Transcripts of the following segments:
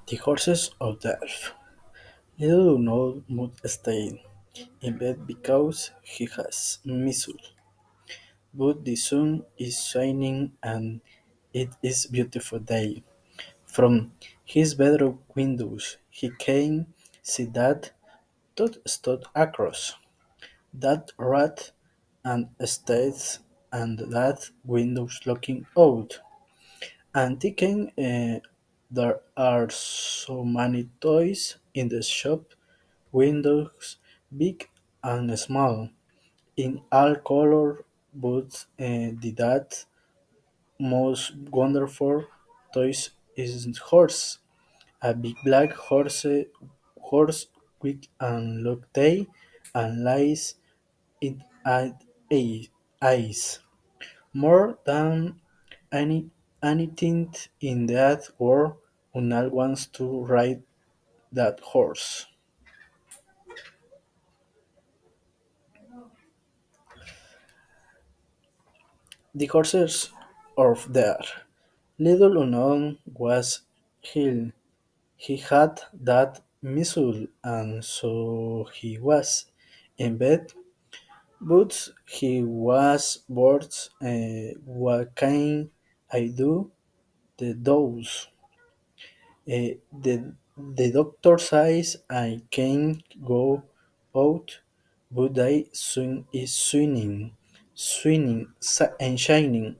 The horses of death. Little Unknown must stay in bed because he has measles, but the sun is shining and it is beautiful day. From his bedroom windows he can see that Todd stood across that rat and stays and that windows looking out. And thinking there are so many toys in the shop, windows big and small, in all color, but the that most wonderful toys is horse, a big black horse quick and look day and lies it at eyes. More than any anything in that world, Unal wants to ride that horse. The horses of there. Little unknown was he. He had that missile, and so he was in bed. But he was bored. What can I do? The dose. The doctor says I can't go out, but I swing is and shining,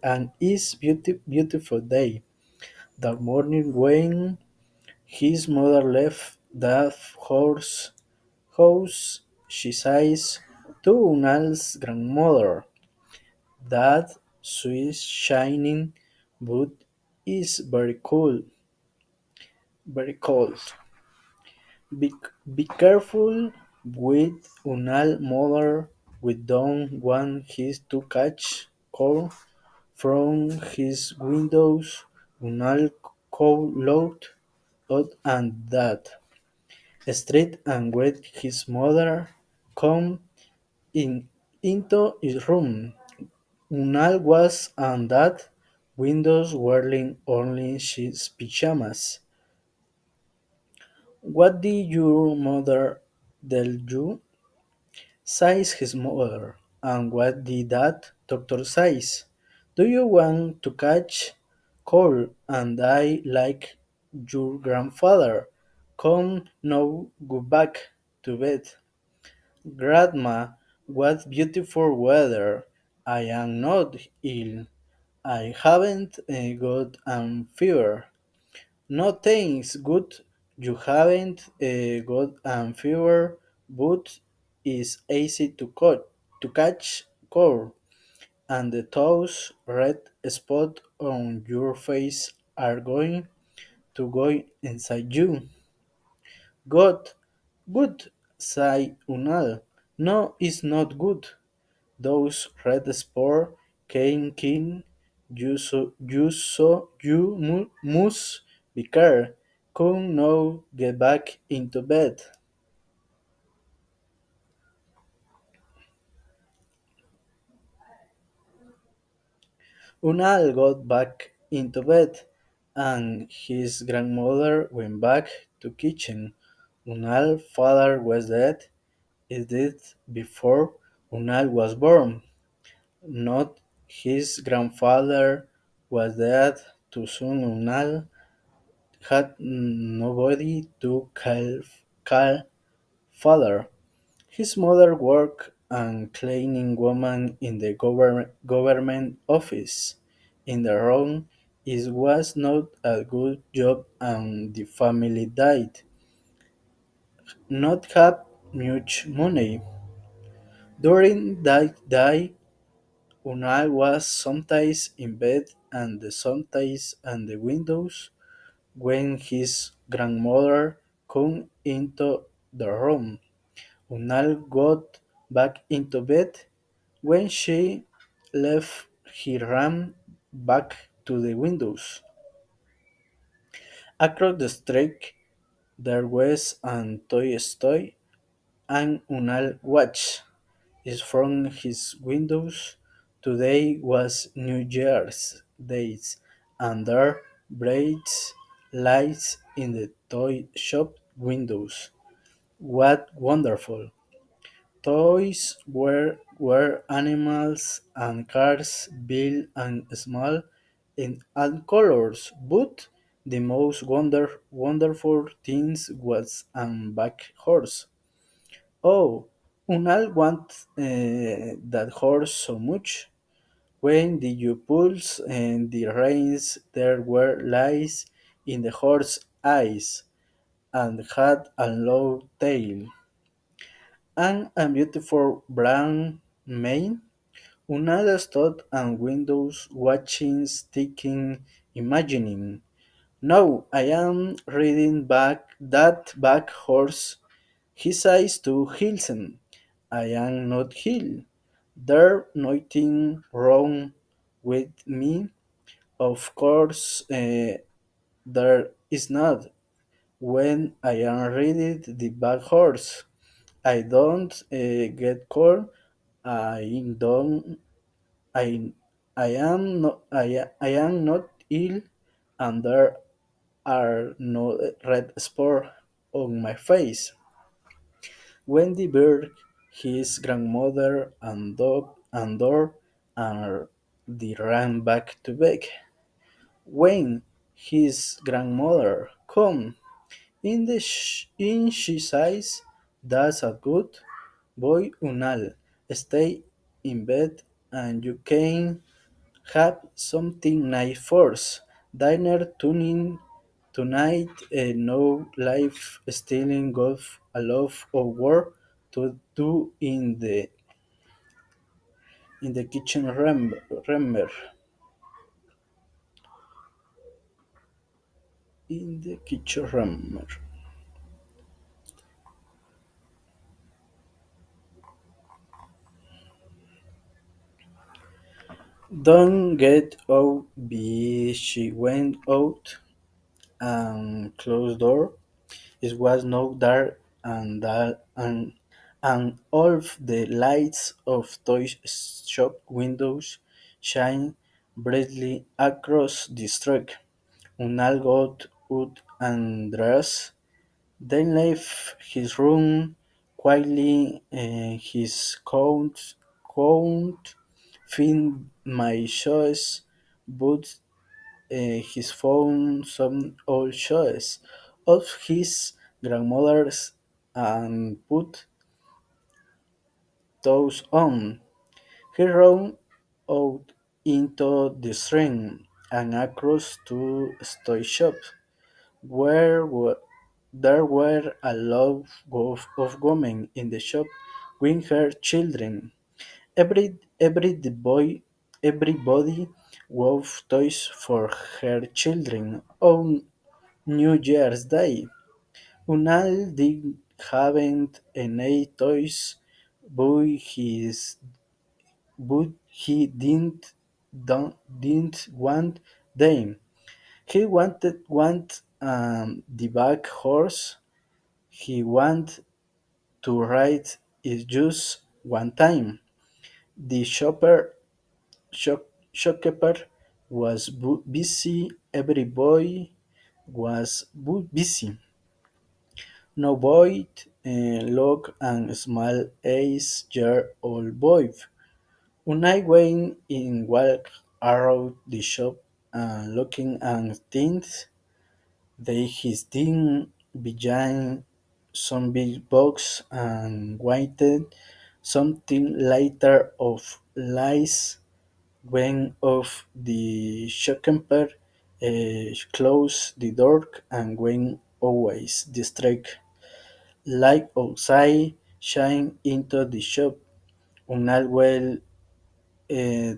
and it's beautiful day. That morning when his mother left that house, she says to Unal's grandmother that Swiss shining boot is very cold. Be, be careful with Unal mother. We don't want his to catch cold from his windows. Unal called out and that. Straight and wet his mother come in into his room. Unal was on that windows wearing only his pajamas. What did your mother tell you? Says his mother. And what did that doctor says? Do you want to catch cold and die like your grandfather? Come now, go back to bed. Grandma, what beautiful weather. I am not ill. I haven't got fever. No thanks, good. You haven't got fever, but it's easy to catch cold, and the those red spots on your face are going to go inside you. Good, good, sighed Unal. No, it's not good. Those red spots can kill you, so you must be careful. Come now, get back into bed. Unal got back into bed, and his grandmother went back to kitchen. Unal's father was dead. Is dead before Unal was born. Not his grandfather was dead too soon. Unal had nobody to call father. His mother worked as cleaning woman in the government office. In the room, it was not a good job and the family died. Not have much money. During that day, Unai was sometimes in bed and sometimes at the windows when his grandmother came into the room. Unal got back into bed. When she left, he ran back to the windows. Across the street, there was an toy store, and Unal watched it from his windows. Today was New Year's Day, and there bright lights in the toy shop windows. What wonderful! Toys were animals and cars, big and small, in all colors, but the most wonderful thing was a back horse. Oh, Unal want that horse so much. When did you pulse and the reins there were lies in the horse's eyes, and had a low tail, and a beautiful brown mane? Unal stood on windows watching, sticking, imagining. No, I am reading back that back horse. He says to Hilson, I am not Hill. There nothing wrong with me. Of course, there is not. When I am reading the back horse, I don't get cold. I don't. I. I am not. I am not ill, and there are no red spots on my face. Wendy Berg, his grandmother and dog and door, and they ran back to bed. When his grandmother come in, she says, "That's a good boy, Unal. Stay in bed, and you can have something nice first. Dinner tuning tonight. No life stealing golf a lot of work to do in the kitchen remember in the kitchen remember. Don't get out be she went out and closed door. It was now dark and all of the lights of toy shop windows shine brightly across the street. Unal got out and dressed, then left his room quietly. His count find my choice, but he's found some old shoes of his grandmother's and put those on. He ran out into the street and across to toy shop, where there were a lot of women in the shop with her children. Everybody wove toys for her children on New Year's Day. Unal did haven't any toys, but he didn't want them. He wanted the back horse. He wanted to ride it just one time. The shopkeeper was busy. Every boy was busy. No boy looked and smiled as year-old boy. Unai went in walked around the shop and looking at things. They his thing behind some big box and waited something later of lies when of the shopkeeper closed the door and went always the street. Light outside shine into the shop. Unal well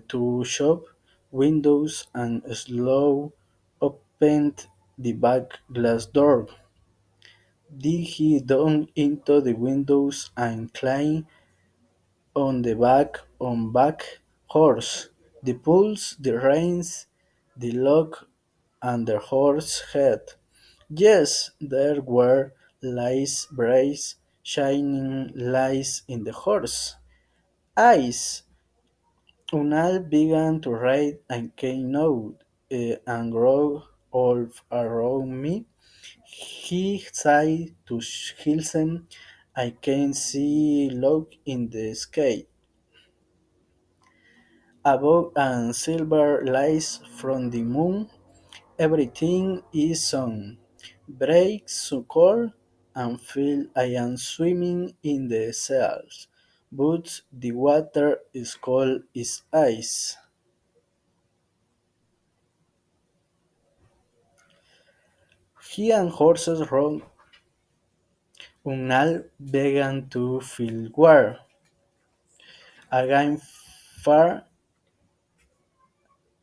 to shop windows and slow opened the back glass door. Did he down into the windows and climb on the back horse, the pulse, the reins, the lock, and the horse head. Yes, there were lights, bright, shining lights in the horse. Eyes. Unal began to ride and came out and rode all around me. He sighed to Hilsen. I can see log in the sky. Above and silver lights from the moon. Everything is on. Breaks so cold and feel I am swimming in the cells. But the water is cold as ice. He and horses run Unnal began to feel war. Again far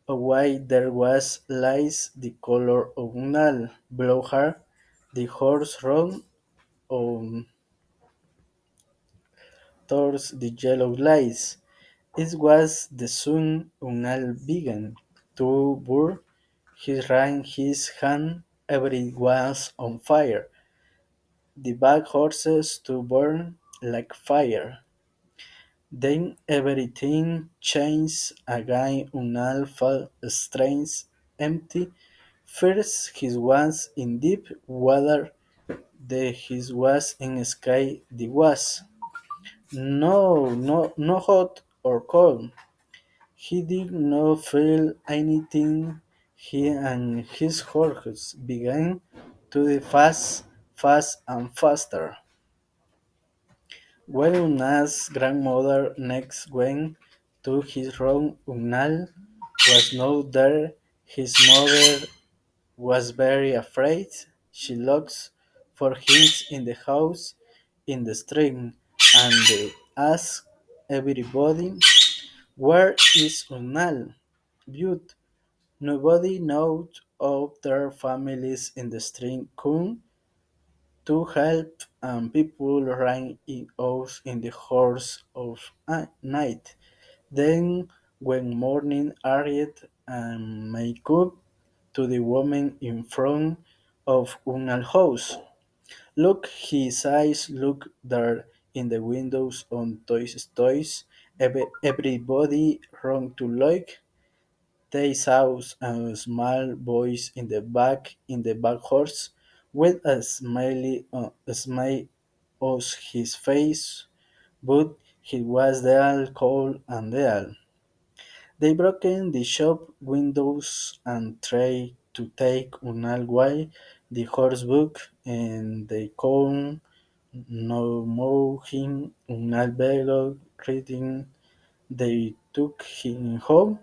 away there was lies the color of Unnal. Below her the horse ran on towards the yellow lights. It was the sun Unnal began to burn. He ran his hand, every was on fire. The back horses to burn like fire. Then everything changed again. Unal felt strange, empty. First he was in deep water, then he was in sky. The was no hot or cold. He did not feel anything. He and his horses began to the fast and faster. When Unal's grandmother next went to his room, Unal was not there. His mother was very afraid. She looked for him in the house, in the street, and they asked everybody, "Where is Unal?" But nobody knew of their families in the street come to help, and people ran in out in the course of night. Then, when morning arrived and made up to the woman in front of Unal house, look, his eyes looked there in the windows on toys. Everybody ran to look. They saw a small boy in the back horse with a smile on his face, but he was there cold and dull. They broke in the shop windows and tried to take Unal away the horse book, and they could no more him. Unal begged, reading. They took him home,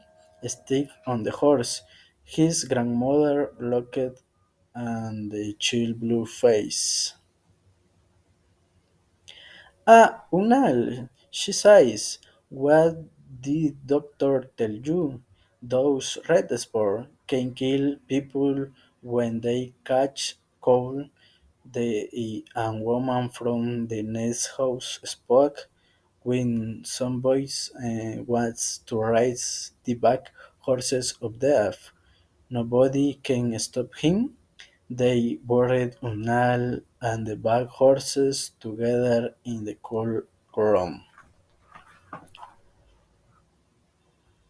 stick on the horse. His grandmother looked and the chill blue face. Ah, Unal, she says, what did doctor tell you? Those red spots can kill people when they catch cold. The and woman from the next house spoke when some boys wants to ride the back horses of death. Nobody can stop him. They buried Unal and the back horses together in the cold ground.